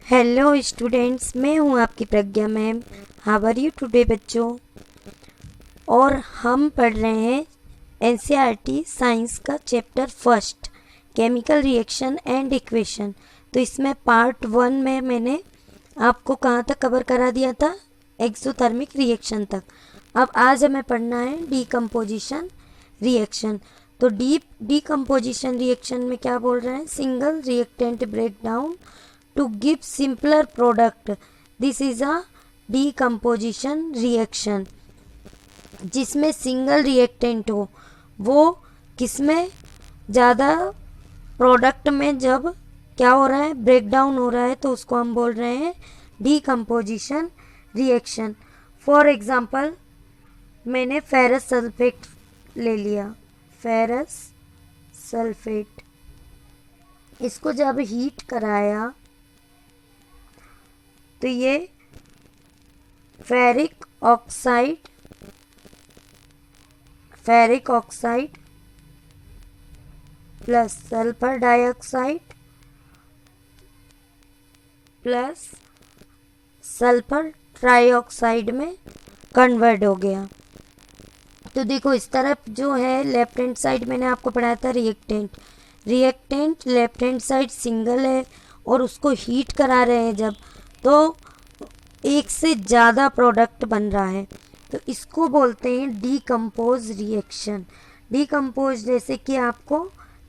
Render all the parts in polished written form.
Hello students, मैं हूं आपकी Pragya ma'am. How are you today बच्चों। और हम पढ़ रहे हैं एनसीईआरटी साइंस का chapter first, chemical reaction and equation. तो इसमें पार्ट 1 में मैंने आपको कहाँ तक कवर करा दिया था, एक्सोथर्मिक रिएक्शन तक। अब आज हमें पढ़ना है डीकम्पोजिशन रिएक्शन। तो डीकम्पोजिशन रिएक्शन में क्या बोल रहे हैं, single reactant break down to give simpler product. This is a decomposition reaction। जिसमें सिंगल रिएक्टेंट हो, वो किसमें ज़्यादा प्रोडक्ट में जब क्या हो रहा है, ब्रेक डाउन हो रहा है, तो उसको हम बोल रहे हैं डीकम्पोजिशन रिएक्शन। फॉर एग्जांपल मैंने फेरस सल्फेट ले लिया। फेरस सल्फेट, इसको जब हीट कराया तो ये ferric oxide plus sulphur dioxide plus sulphur trioxide में कन्वर्ट हो गया। तो देखो इस तरफ जो है लेफ्ट हैंड साइड मैंने आपको पढ़ाया था reactant left hand side single है और उसको हीट करा रहे हैं जब, तो एक से ज़्यादा प्रोडक्ट बन रहा है, तो इसको बोलते हैं डीकम्पोज रिएक्शन। डीकम्पोज जैसे कि आपको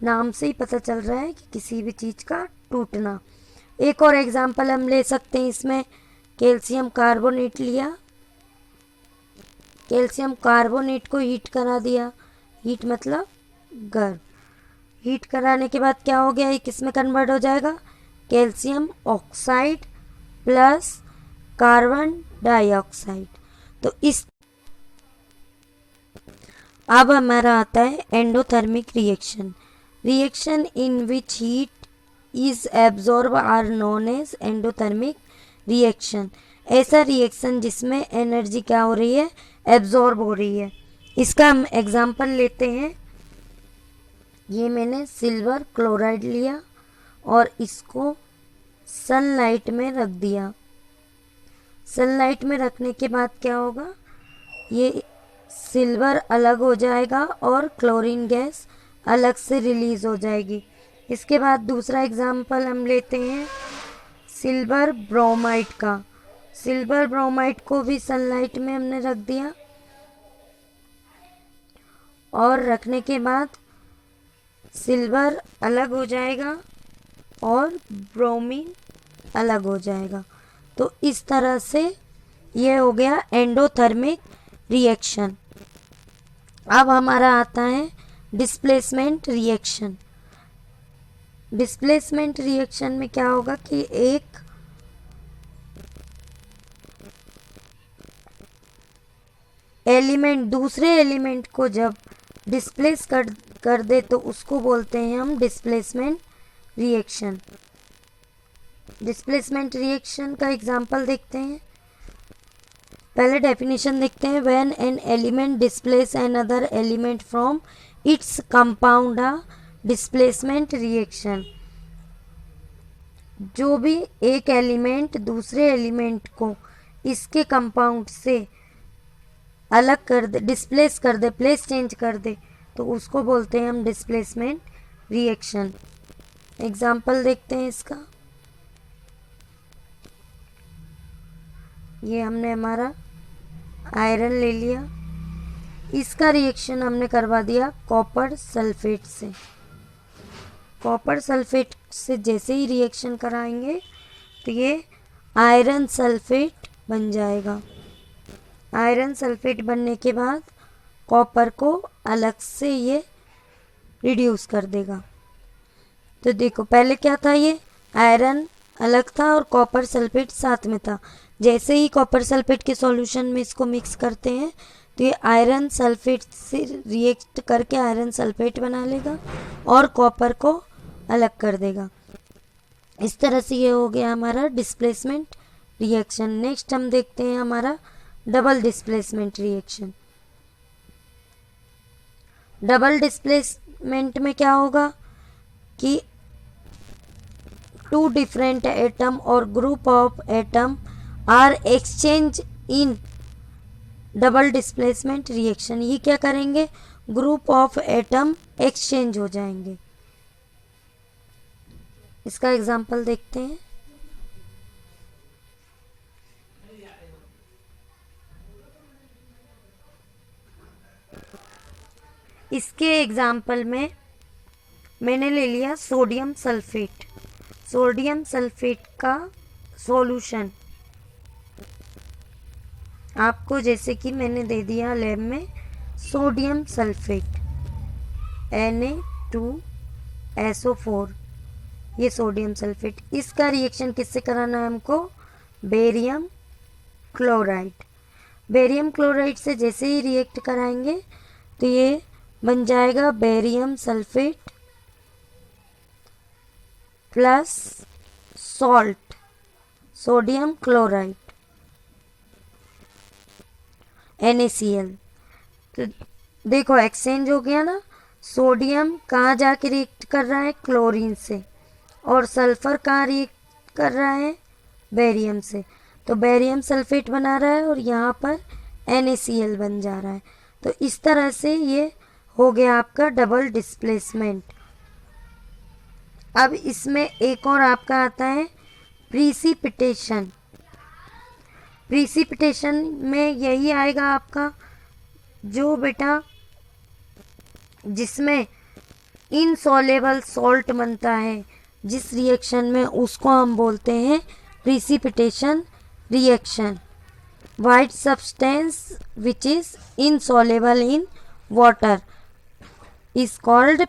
नाम से ही पता चल रहा है कि किसी भी चीज़ का टूटना। एक और एग्जांपल हम ले सकते हैं इसमें, कैल्शियम कार्बोनेट लिया, कैल्शियम कार्बोनेट को हीट करा दिया। हीट मतलब गर्म। हीट कराने के बाद क्या हो गया, ये किस में कन्वर्ट हो जाएगा, calcium oxide plus carbon dioxide. तो इस अब हमारा आता है endothermic reaction in which heat is absorb are known as endothermic reaction. ऐसा रिएक्शन जिसमें एनर्जी क्या हो रही है, एब्जॉर्ब हो रही है। इसका हम एग्जांपल लेते हैं। ये मैंने सिल्वर क्लोराइड लिया और इसको सनलाइट में रख दिया। सनलाइट में रखने के बाद क्या होगा, ये सिल्वर अलग हो जाएगा और क्लोरीन गैस अलग से रिलीज हो जाएगी। इसके बाद दूसरा एग्जांपल हम लेते हैं सिल्वर ब्रोमाइड का। सिल्वर ब्रोमाइड को भी सनलाइट में हमने रख दिया और रखने के बाद सिल्वर अलग हो जाएगा और ब्रोमीन अलग हो जाएगा। तो इस तरह से ये हो गया एंडोथर्मिक रिएक्शन। अब हमारा आता है डिस्प्लेसमेंट रिएक्शन। डिस्प्लेसमेंट रिएक्शन में क्या होगा कि एक एलिमेंट दूसरे एलिमेंट को जब डिस्प्लेस कर दे तो उसको बोलते हैं हम डिस्प्लेसमेंट रिएक्शन। डिस्प्लेसमेंट रिएक्शन का एग्जांपल देखते हैं। पहले डेफिनेशन देखते हैं, when an element displace an other element from its compound a displacement reaction. जो भी एक एलिमेंट दूसरे एलिमेंट को इसके कंपाउंड से अलग कर दे, डिस्प्लेस कर दे, प्लेस चेंज कर दे, तो उसको बोलते हैं हम डिस्प्लेसमेंट रिएक्शन। एग्जाम्पल देखते हैं इसका। ये हमने हमारा आयरन ले लिया, इसका रिएक्शन हमने करवा दिया कॉपर सल्फेट से। कॉपर सल्फेट से जैसे ही रिएक्शन कराएंगे तो ये आयरन सल्फेट बन जाएगा। आयरन सल्फेट बनने के बाद कॉपर को अलग से ये रिड्यूस कर देगा। तो देखो पहले क्या था, ये आयरन अलग था और कॉपर सल्फेट साथ में था। जैसे ही कॉपर सल्फेट के सॉल्यूशन में इसको मिक्स करते हैं तो ये आयरन सल्फेट से रिएक्ट करके आयरन सल्फेट बना लेगा और कॉपर को अलग कर देगा। इस तरह से ये हो गया हमारा डिस्प्लेसमेंट रिएक्शन। नेक्स्ट हम देखते हैं हमारा double displacement reaction. Double displacement में क्या होगा कि two different atom or group of atom are exchanged in double displacement reaction. ये क्या करेंगे, ग्रुप ऑफ एटम एक्सचेंज हो जाएंगे। इसका एग्जांपल देखते हैं। इसके एग्जाम्पल में मैंने ले लिया सोडियम सल्फेट। सोडियम सल्फेट का सॉल्यूशन आपको जैसे कि मैंने दे दिया लैब में सोडियम सल्फेट Na2SO4, ये सोडियम सल्फेट। इसका रिएक्शन किससे कराना है हमको, बेरियम क्लोराइड। बेरियम क्लोराइड से जैसे ही रिएक्ट कराएंगे तो ये बन जाएगा barium sulphate plus salt sodium chloride NaCl। तो देखो एक्सचेंज हो गया ना, सोडियम कहाँ जाके रिएक्ट कर रहा है, क्लोरीन से, और सल्फर कहाँ रिएक्ट कर रहा है, बेरियम से। तो बेरियम सल्फेट बना रहा है और यहाँ पर NaCl बन जा रहा है। तो इस तरह से ये हो गया आपका डबल डिस्प्लेसमेंट। अब इसमें एक और आपका आता है प्रीसिपिटेशन। प्रीसिपिटेशन में यही आएगा आपका जो बेटा जिसमें इनसॉल्युबल सॉल्ट बनता है, जिस रिएक्शन में, उसको हम बोलते हैं precipitation reaction. White substance which is insoluble in water is called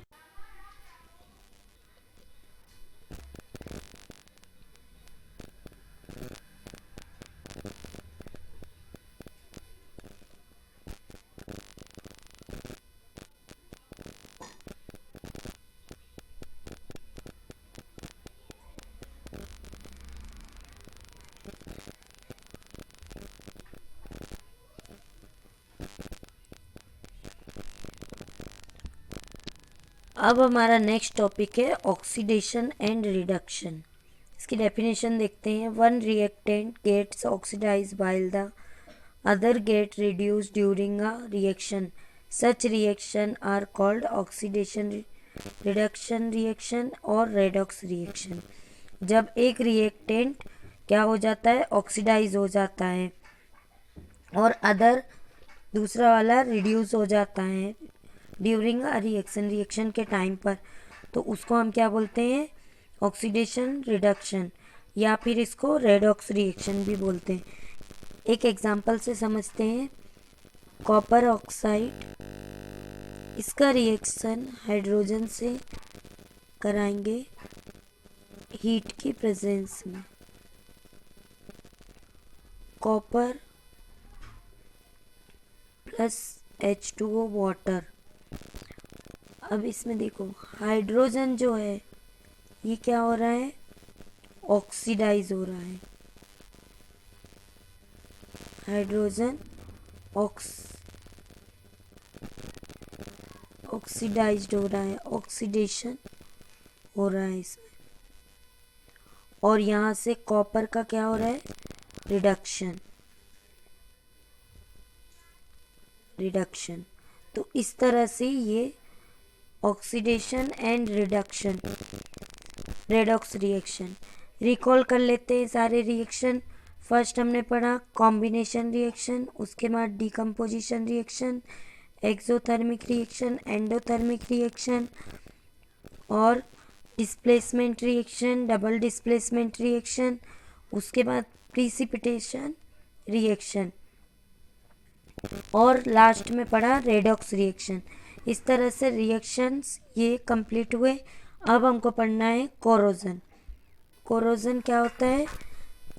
अब हमारा नेक्स्ट टॉपिक है ऑक्सीडेशन एंड रिडक्शन। इसकी डेफिनेशन देखते हैं। One reactant gets oxidised while the other get reduce during a reaction. Such reaction are called oxidation reduction reaction और redox reaction. जब एक reactant क्या हो जाता है, ऑक्सीडाइज हो जाता है, और अदर दूसरा वाला रिड्यूस हो जाता है ड्यूरिंग अ रिएक्शन, रिएक्शन के टाइम पर, तो उसको हम क्या बोलते हैं, ऑक्सीडेशन रिडक्शन, या फिर इसको रेडॉक्स रिएक्शन भी बोलते हैं। एक एग्जांपल से समझते हैं। कॉपर ऑक्साइड, इसका रिएक्शन हाइड्रोजन से कराएंगे हीट की प्रेजेंस में। Copper plus H2O water. अब इसमें देखो हाइड्रोजन जो है ये क्या हो रहा है, ऑक्सीडाइज हो रहा है। हाइड्रोजन ऑक्सीडाइज्ड हो रहा है, ऑक्सीडेशन हो रहा है इसमें। और यहाँ से कॉपर का क्या हो रहा है, रिडक्शन। तो इस तरह से ये oxidation and reduction, redox reaction. Recall कर लेते हैं सारे रिएक्शन। फर्स्ट हमने पढ़ा कॉम्बिनेशन रिएक्शन, उसके बाद decomposition reaction, exothermic reaction, endothermic reaction और displacement reaction, double displacement reaction, उसके बाद प्रीसिपिटेशन रिएक्शन, और लास्ट में पढ़ा रेडॉक्स रिएक्शन। इस तरह से रिएक्शंस ये कंप्लीट हुए। अब हमको पढ़ना है कोरोजन। कोरोजन क्या होता है,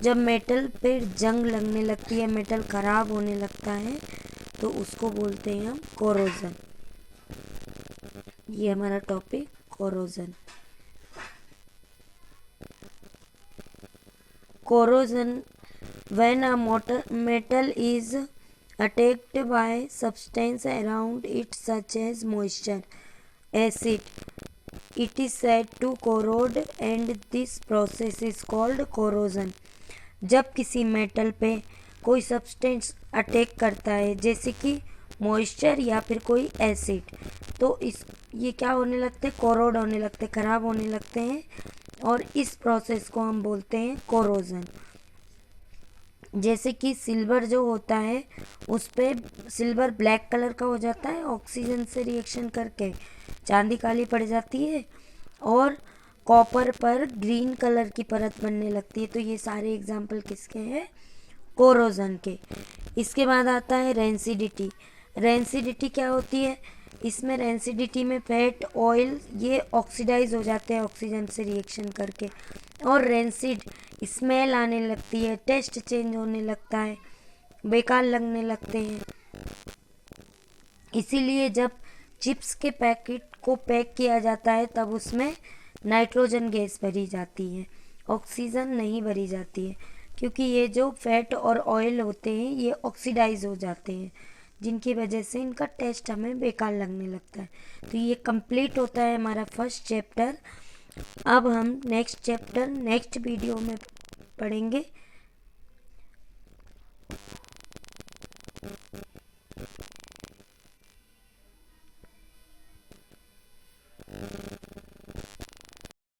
जब मेटल पे जंग लगने लगती है, मेटल खराब होने लगता है, तो उसको बोलते हैं हम कोरोजन। ये हमारा topic corrosion. Corrosion when a metal is attacked by substance around it such as moisture, acid, it is said to corrode and this process is called corrosion. जब किसी मेटल पे कोई सब्सटेंस अटैक करता है जैसे कि मॉइस्चर या फिर कोई एसिड, तो ये क्या होने लगते हैं, कोरोड होने लगते हैं, ख़राब होने लगते हैं, और इस प्रोसेस को हम बोलते हैं कोरोजन। जैसे कि सिल्वर जो होता है उस पर सिल्वर ब्लैक कलर का हो जाता है ऑक्सीजन से रिएक्शन करके, चांदी काली पड़ जाती है, और कॉपर पर ग्रीन कलर की परत बनने लगती है। तो ये सारे एग्जाम्पल किसके हैं, कोरोजन के। इसके बाद आता है रेंसिडिटी। रेंसिडिटी क्या होती है, इसमें रेंसिडिटी में फैट ऑयल ये ऑक्सीडाइज हो जाते हैं ऑक्सीजन से रिएक्शन करके, और रेंसिड स्मेल आने लगती है, टेस्ट चेंज होने लगता है, बेकार लगने लगते हैं। इसीलिए जब चिप्स के पैकेट को पैक किया जाता है तब उसमें नाइट्रोजन गैस भरी जाती है, ऑक्सीजन नहीं भरी जाती है, क्योंकि ये जो फैट और ऑयल होते हैं ये ऑक्सीडाइज हो जाते हैं, जिनकी वजह से इनका टेस्ट हमें बेकार लगने लगता है। तो ये कंप्लीट होता है हमारा फर्स्ट चैप्टर। अब हम नेक्स्ट चैप्टर नेक्स्ट वीडियो में पढ़ेंगे।